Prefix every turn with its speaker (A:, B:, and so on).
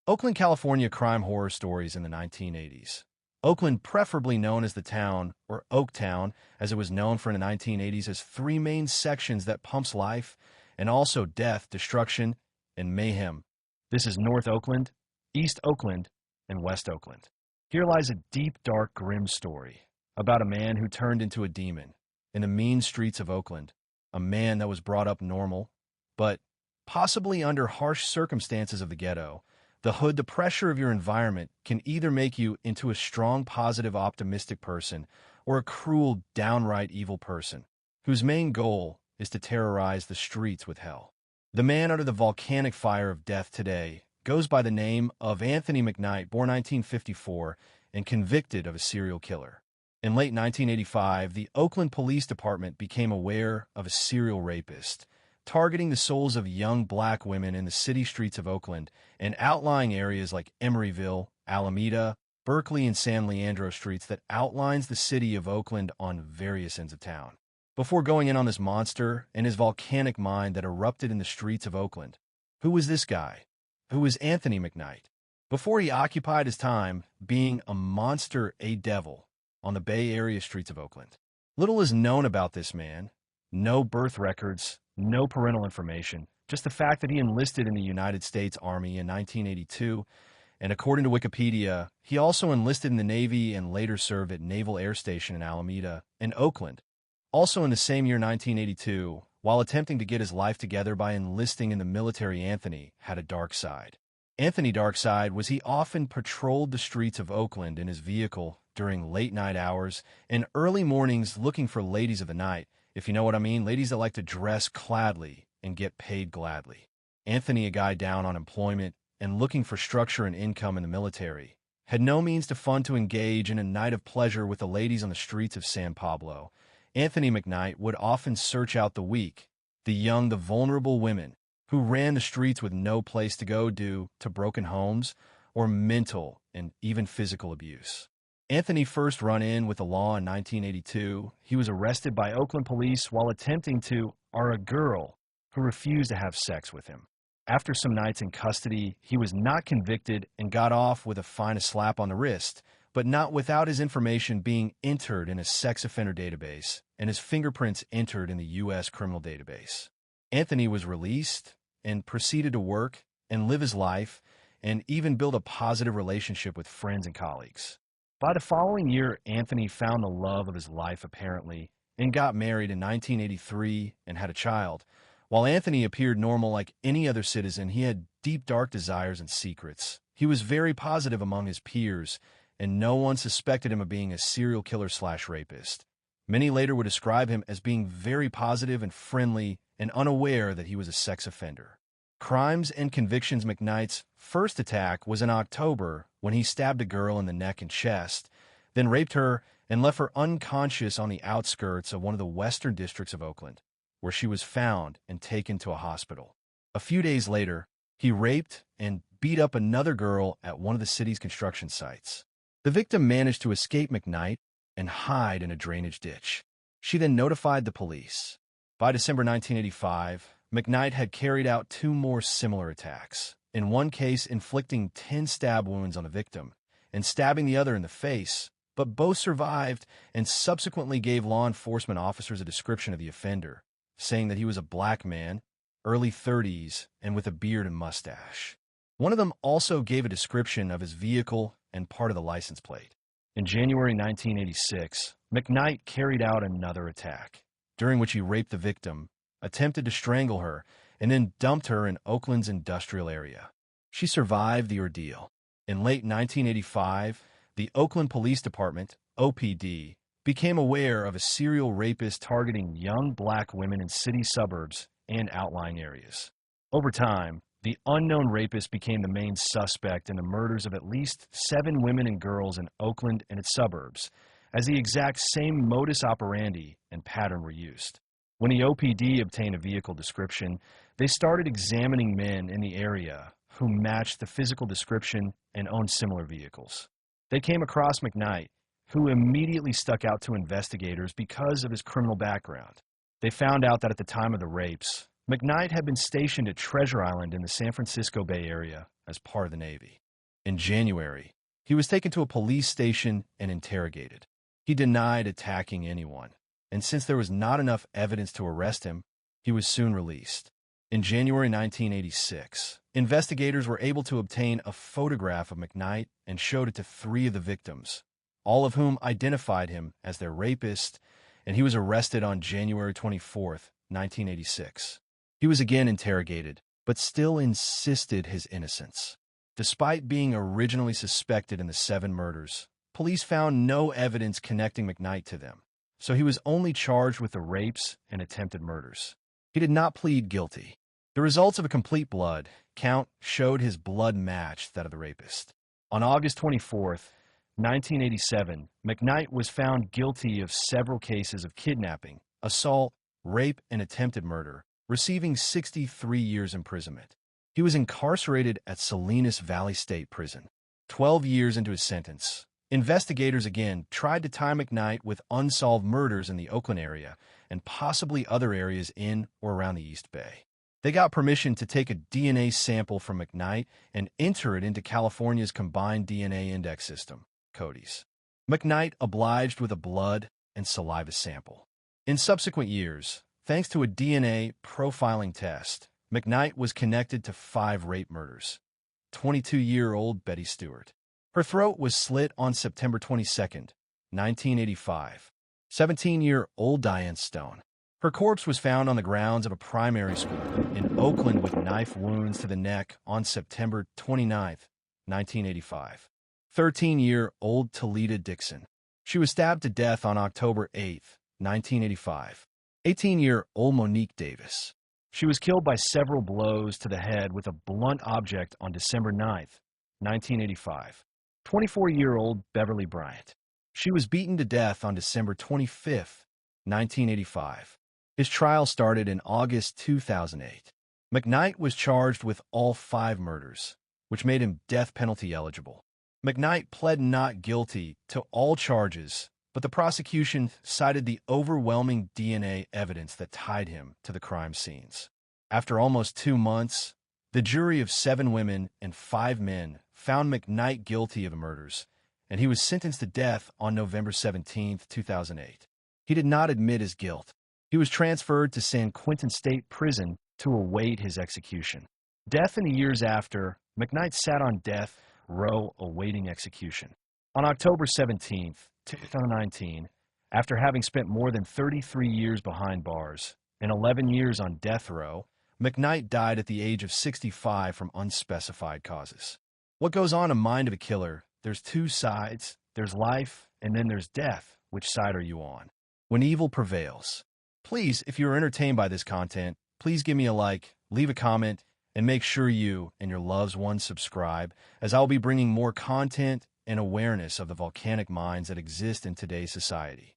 A: Oakland, California crime horror stories in the 1980s. Oakland, preferably known as the town, or Oaktown, as it was known for in the 1980s, has three main sections that pumps life and also death, destruction, and mayhem. This is North Oakland, East Oakland, and West Oakland. Here lies a deep, dark, grim story about a man who turned into a demon in the mean streets of Oakland, a man that was brought up normal, but possibly under harsh circumstances of the ghetto. The hood, the pressure of your environment can either make you into a strong, positive, optimistic person or a cruel, downright evil person whose main goal is to terrorize the streets with hell. The man under the volcanic fire of death today goes by the name of Anthony Mcknight, born 1954 and convicted of a serial killer. In late 1985, the Oakland Police Department became aware of a serial rapist targeting the souls of young black women in the city streets of Oakland and outlying areas like Emeryville, Alameda, Berkeley, and San Leandro streets that outlines the city of Oakland on various ends of town. Before going in on this monster and his volcanic mind that erupted in the streets of Oakland, who was this guy? Who was Anthony Mcknight? Before he occupied his time being a monster, a devil, on the Bay Area streets of Oakland. Little is known about this man. No birth records, no parental information, just the fact that he enlisted in the United States Army in 1982, and according to Wikipedia, he also enlisted in the Navy and later served at Naval Air Station in Alameda and Oakland. Also in the same year, 1982, while attempting to get his life together by enlisting in the military, Anthony had a dark side. Anthony dark side was he often patrolled the streets of Oakland in his vehicle during late night hours and early mornings looking for ladies of the night, if you know what I mean, ladies that like to dress cladly and get paid gladly. Anthony, a guy down on employment and looking for structure and income in the military, had no means to fund to engage in a night of pleasure with the ladies on the streets of San Pablo. Anthony Mcknight would often search out the weak, the young, the vulnerable women who ran the streets with no place to go due to broken homes or mental and even physical abuse. Anthony first run in with the law in 1982. He was arrested by Oakland police while attempting to a girl who refused to have sex with him. After some nights in custody, he was not convicted and got off with a fine, a slap on the wrist, but not without his information being entered in a sex offender database and his fingerprints entered in the U.S. criminal database. Anthony was released and proceeded to work and live his life and even build a positive relationship with friends and colleagues. By the following year, Anthony found the love of his life, apparently, and got married in 1983 and had a child. While Anthony appeared normal like any other citizen, he had deep, dark desires and secrets. He was very positive among his peers, and no one suspected him of being a serial killer/rapist. Many later would describe him as being very positive and friendly and unaware that he was a sex offender. Crimes and convictions. Mcknight's first attack was in October when he stabbed a girl in the neck and chest, then raped her and left her unconscious on the outskirts of one of the western districts of Oakland, where she was found and taken to a hospital. A few days later, he raped and beat up another girl at one of the city's construction sites. The victim managed to escape Mcknight and hide in a drainage ditch. She then notified the police. By December 1985, Mcknight had carried out two more similar attacks, in one case inflicting 10 stab wounds on the victim and stabbing the other in the face, but both survived and subsequently gave law enforcement officers a description of the offender, saying that he was a black man, early 30s, and with a beard and mustache. One of them also gave a description of his vehicle and part of the license plate. In January 1986, Mcknight carried out another attack, during which he raped the victim, attempted to strangle her, and then dumped her in Oakland's industrial area. She survived the ordeal. In late 1985, the Oakland Police Department, OPD, became aware of a serial rapist targeting young black women in city suburbs and outlying areas. Over time, the unknown rapist became the main suspect in the murders of at least 7 women and girls in Oakland and its suburbs, as the exact same modus operandi and pattern were used. When the OPD obtained a vehicle description, they started examining men in the area who matched the physical description and owned similar vehicles. They came across Mcknight, who immediately stuck out to investigators because of his criminal background. They found out that at the time of the rapes, Mcknight had been stationed at Treasure Island in the San Francisco Bay Area as part of the Navy. In January, he was taken to a police station and interrogated. He denied attacking anyone, and since there was not enough evidence to arrest him, he was soon released. In January 1986, investigators were able to obtain a photograph of Mcknight and showed it to 3 of the victims, all of whom identified him as their rapist, and he was arrested on January 24, 1986. He was again interrogated, but still insisted his innocence. Despite being originally suspected in the 7 murders, police found no evidence connecting Mcknight to them, so he was only charged with the rapes and attempted murders. He did not plead guilty. The results of a complete blood count showed his blood matched that of the rapist. On August 24, 1987, Mcknight was found guilty of several cases of kidnapping, assault, rape, and attempted murder, receiving 63 years imprisonment. He was incarcerated at Salinas Valley State Prison. 12 years into his sentence, investigators again tried to tie Mcknight with unsolved murders in the Oakland area and possibly other areas in or around the East Bay. They got permission to take a DNA sample from Mcknight and enter it into California's Combined DNA Index System, CODIS. Mcknight obliged with a blood and saliva sample. In subsequent years, thanks to a DNA profiling test, Mcknight was connected to 5 rape murders. 22-year-old Betty Stewart. Her throat was slit on September 22, 1985. 17-year-old Diane Stone. Her corpse was found on the grounds of a primary school in Oakland with knife wounds to the neck on September 29, 1985. 13-year-old Talita Dixon. She was stabbed to death on October 8, 1985. 18-year-old Monique Davis. She was killed by several blows to the head with a blunt object on December 9, 1985. 24-year-old Beverly Bryant. She was beaten to death on December 25, 1985. His trial started in August 2008. Mcknight was charged with all 5 murders, which made him death penalty eligible. Mcknight pled not guilty to all charges, but the prosecution cited the overwhelming DNA evidence that tied him to the crime scenes. After almost 2 months, the jury of 7 women and 5 men found Mcknight guilty of the murders, and he was sentenced to death on November 17, 2008. He did not admit his guilt. He was transferred to San Quentin State Prison to await his execution. Death in the years after, Mcknight sat on death row awaiting execution. On October 17, 2019, after having spent more than 33 years behind bars and 11 years on death row, Mcknight died at the age of 65 from unspecified causes. What goes on in the mind of a killer? There's 2 sides. There's life, and then there's death. Which side are you on? When evil prevails. Please, if you are entertained by this content, please give me a like, leave a comment, and make sure you and your loved ones subscribe, as I will be bringing more content and awareness of the volcanic minds that exist in today's society.